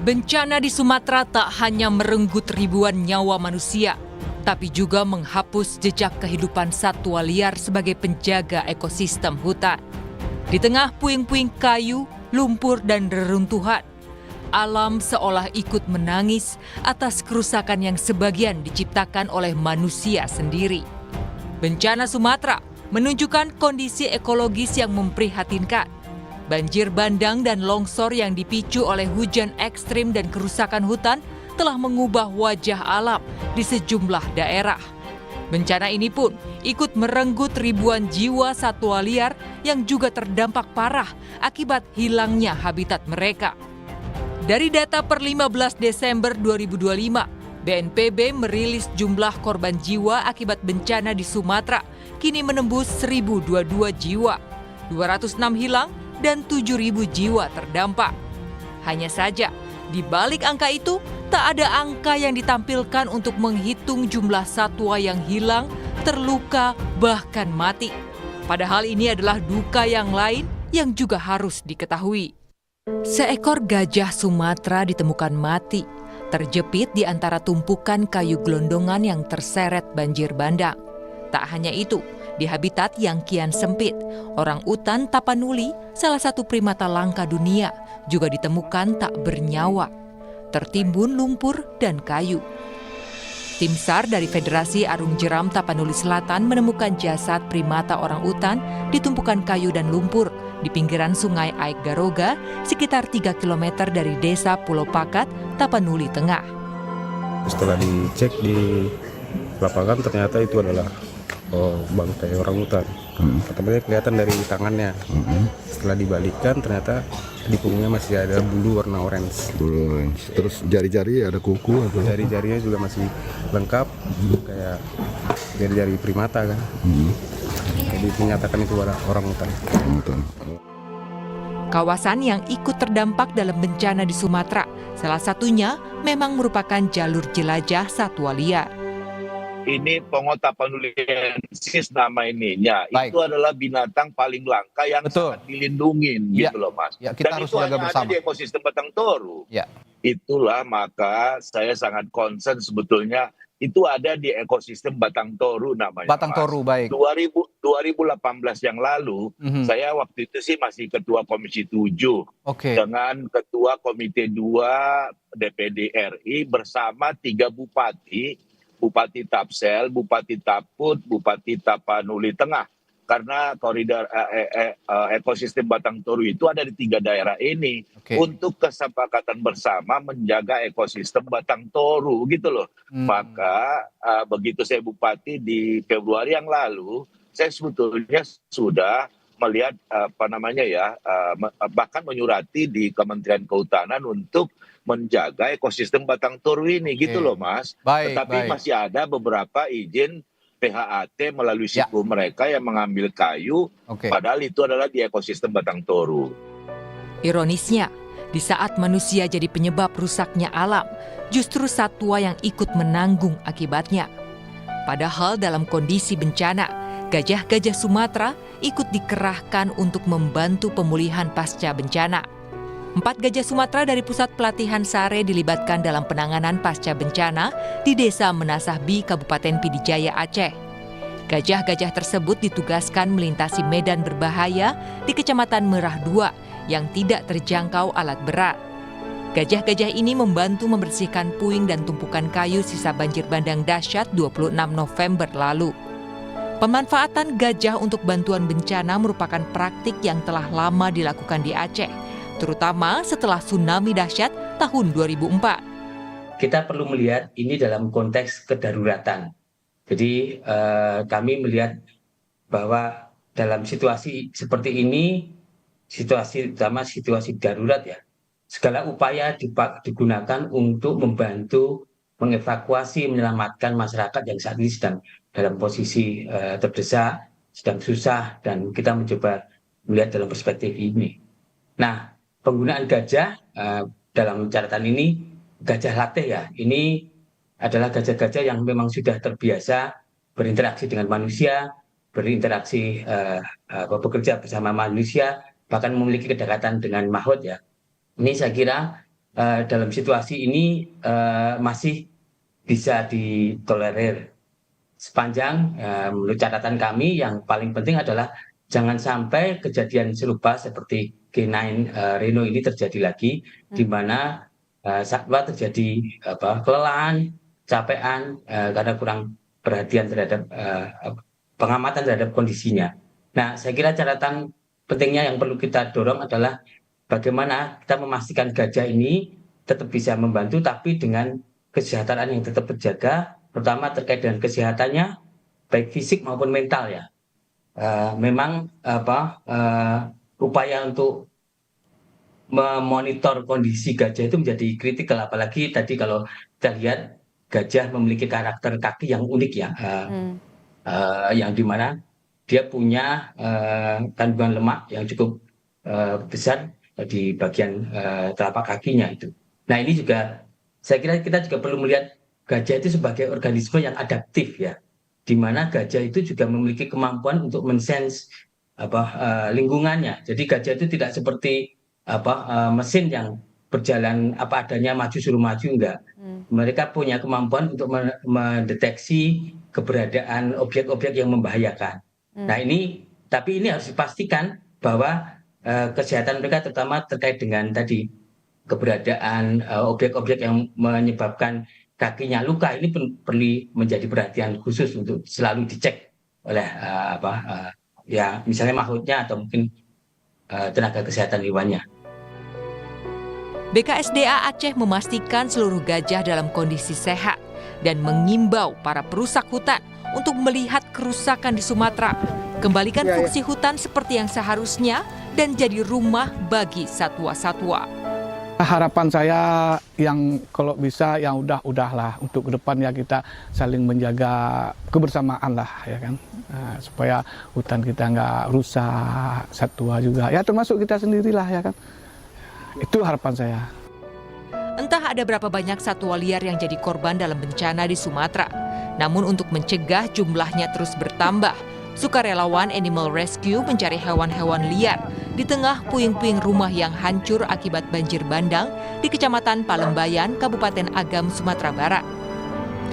Bencana di Sumatera tak hanya merenggut ribuan nyawa manusia, tapi juga menghapus jejak kehidupan satwa liar sebagai penjaga ekosistem hutan. Di tengah puing-puing kayu, lumpur, dan reruntuhan, alam seolah ikut menangis atas kerusakan yang sebagian diciptakan oleh manusia sendiri. Bencana Sumatera menunjukkan kondisi ekologis yang memprihatinkan. Banjir bandang dan longsor yang dipicu oleh hujan ekstrim dan kerusakan hutan telah mengubah wajah alam di sejumlah daerah. Bencana ini pun ikut merenggut ribuan jiwa satwa liar yang juga terdampak parah akibat hilangnya habitat mereka. Dari data per 15 Desember 2025, BNPB merilis jumlah korban jiwa akibat bencana di Sumatera kini menembus 1.022 jiwa, 206 hilang, dan 7.000 jiwa terdampak. Hanya saja, di balik angka itu, tak ada angka yang ditampilkan untuk menghitung jumlah satwa yang hilang, terluka, bahkan mati. Padahal ini adalah duka yang lain yang juga harus diketahui. Seekor gajah Sumatera ditemukan mati, terjepit di antara tumpukan kayu gelondongan yang terseret banjir bandang. Tak hanya itu, di habitat yang kian sempit, orangutan tapanuli, salah satu primata langka dunia, juga ditemukan tak bernyawa, tertimbun lumpur dan kayu. Tim SAR dari Federasi Arung Jeram Tapanuli Selatan menemukan jasad primata orangutan di tumpukan kayu dan lumpur di pinggiran sungai Aik Garoga, sekitar 3 km dari desa Pulau Pakat, Tapanuli Tengah. Setelah dicek di lapangan ternyata itu adalah bangkai orangutan. Pertamanya kelihatan dari tangannya. Setelah dibalikkan ternyata di punggungnya masih ada bulu warna orange. Terus jari-jari ada kuku atau? Jari-jarinya juga masih lengkap, kayak jari-jari primata kan. Jadi dinyatakan itu orangutan. Kawasan yang ikut terdampak dalam bencana di Sumatera, salah satunya memang merupakan jalur jelajah satwa liar. Ini Pongo tapanuliensis nama ininya. Baik. Itu adalah binatang paling langka yang sangat dilindungi gitu loh Mas. Ya, kita Dan harus itu jaga hanya bersama ada di ekosistem Batang Toru. Ya. Itulah maka saya sangat concern sebetulnya itu ada di ekosistem Batang Toru namanya. Batang Toru, baik. 2018 yang lalu, saya waktu itu sih masih ketua Komisi 7 dengan ketua Komite 2 DPD RI bersama 3 bupati, Bupati Tapsel, Bupati Taput, Bupati Tapanuli Tengah. Karena koridor ekosistem Batang Toru itu ada di 3 daerah ini untuk kesepakatan bersama menjaga ekosistem Batang Toru gitu loh. Maka begitu saya bupati di Februari yang lalu, saya sebetulnya sudah melihat bahkan menyurati di Kementerian Kehutanan untuk menjaga ekosistem Batang Toru ini gitu loh Mas. Tetapi masih ada beberapa izin PHAT melalui siku mereka yang mengambil kayu, padahal itu adalah di ekosistem Batang Toru. Ironisnya, di saat manusia jadi penyebab rusaknya alam, justru satwa yang ikut menanggung akibatnya. Padahal dalam kondisi bencana, gajah-gajah Sumatera ikut dikerahkan untuk membantu pemulihan pasca bencana. 4 gajah Sumatera dari Pusat Pelatihan Sare dilibatkan dalam penanganan pasca bencana di Desa Menasahbi, Kabupaten Pidijaya, Aceh. Gajah-gajah tersebut ditugaskan melintasi medan berbahaya di Kecamatan Merah 2 yang tidak terjangkau alat berat. Gajah-gajah ini membantu membersihkan puing dan tumpukan kayu sisa banjir bandang dahsyat 26 November lalu. Pemanfaatan gajah untuk bantuan bencana merupakan praktik yang telah lama dilakukan di Aceh, terutama setelah tsunami dahsyat tahun 2004. Kita perlu melihat ini dalam konteks kedaruratan. Jadi kami melihat bahwa dalam situasi seperti ini, terutama situasi darurat ya, segala upaya digunakan untuk membantu mengevakuasi, menyelamatkan masyarakat yang saat ini sedang dalam posisi terdesak, sedang susah, dan kita mencoba melihat dalam perspektif ini. Nah, penggunaan gajah dalam catatan ini, gajah latih ya, ini adalah gajah-gajah yang memang sudah terbiasa berinteraksi dengan manusia, berinteraksi bekerja bersama manusia, bahkan memiliki kedekatan dengan mahluk ya. Ini saya kira dalam situasi ini masih bisa ditolerir. Sepanjang menurut catatan kami yang paling penting adalah jangan sampai kejadian serupa seperti K9 Reno ini terjadi lagi, di mana satwa terjadi kelelahan, capean karena kurang perhatian terhadap pengamatan terhadap kondisinya. Nah, saya kira catatan pentingnya yang perlu kita dorong adalah bagaimana kita memastikan gajah ini tetap bisa membantu, tapi dengan kesejahteraan yang tetap terjaga, terutama terkait dengan kesehatannya, baik fisik maupun mental ya. Memang upaya untuk memonitor kondisi gajah itu menjadi kritikal, apalagi tadi kalau kita lihat gajah memiliki karakter kaki yang unik ya, yang dimana dia punya kandungan lemak yang cukup besar di bagian telapak kakinya itu. Nah, ini juga saya kira kita juga perlu melihat gajah itu sebagai organisme yang adaptif ya, di mana gajah itu juga memiliki kemampuan untuk mensense lingkungannya. Jadi gajah itu tidak seperti mesin yang berjalan apa adanya, maju suruh maju, enggak. Mereka punya kemampuan untuk mendeteksi keberadaan objek-objek yang membahayakan. Nah, tapi ini harus dipastikan bahwa kesehatan mereka terutama terkait dengan tadi keberadaan objek-objek yang menyebabkan kakinya luka ini perlu menjadi perhatian khusus untuk selalu dicek oleh ya misalnya mahutnya atau mungkin tenaga kesehatan hewannya. BKSDA Aceh memastikan seluruh gajah dalam kondisi sehat dan mengimbau para perusak hutan untuk melihat kerusakan di Sumatera, kembalikan fungsi hutan seperti yang seharusnya dan jadi rumah bagi satwa-satwa. Harapan saya yang kalau bisa yang udahlah untuk ke depan ya kita saling menjaga kebersamaan lah ya kan, supaya hutan kita nggak rusak, satwa juga ya termasuk kita sendirilah ya kan, itu harapan saya. Entah ada berapa banyak satwa liar yang jadi korban dalam bencana di Sumatera, namun untuk mencegah jumlahnya terus bertambah, sukarelawan Animal Rescue mencari hewan-hewan liar di tengah puing-puing rumah yang hancur akibat banjir bandang di Kecamatan Palembayan, Kabupaten Agam, Sumatera Barat.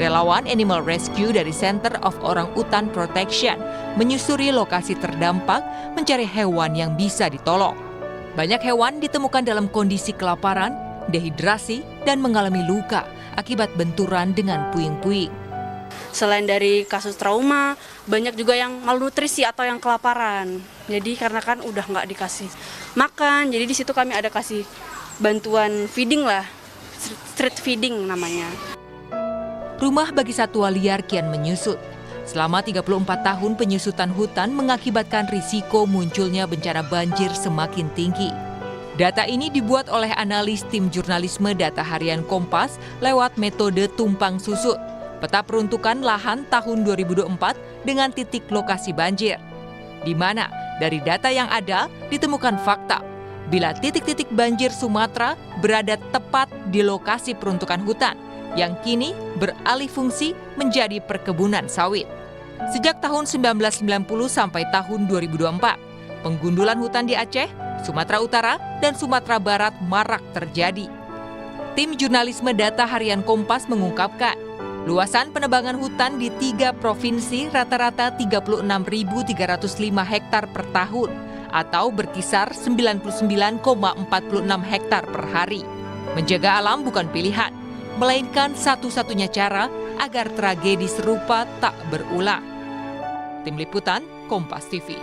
Relawan Animal Rescue dari Center of Orang Utan Protection menyusuri lokasi terdampak mencari hewan yang bisa ditolong. Banyak hewan ditemukan dalam kondisi kelaparan, dehidrasi, dan mengalami luka akibat benturan dengan puing-puing. Selain dari kasus trauma, banyak juga yang malnutrisi atau yang kelaparan. Jadi karena kan udah nggak dikasih makan, jadi di situ kami ada kasih bantuan feeding lah, street feeding namanya. Rumah bagi satwa liar kian menyusut. Selama 34 tahun penyusutan hutan mengakibatkan risiko munculnya bencana banjir semakin tinggi. Data ini dibuat oleh analis tim jurnalisme Data Harian Kompas lewat metode tumpang susut, peta peruntukan lahan tahun 2024 dengan titik lokasi banjir. Di mana dari data yang ada ditemukan fakta bila titik-titik banjir Sumatera berada tepat di lokasi peruntukan hutan yang kini beralih fungsi menjadi perkebunan sawit. Sejak tahun 1990 sampai tahun 2024, penggundulan hutan di Aceh, Sumatera Utara, dan Sumatera Barat marak terjadi. Tim jurnalisme Data Harian Kompas mengungkapkan, luasan penebangan hutan di 3 provinsi rata-rata 36.305 hektar per tahun atau berkisar 99,46 hektar per hari. Menjaga alam bukan pilihan, melainkan satu-satunya cara agar tragedi serupa tak berulang. Tim Liputan, Kompas TV.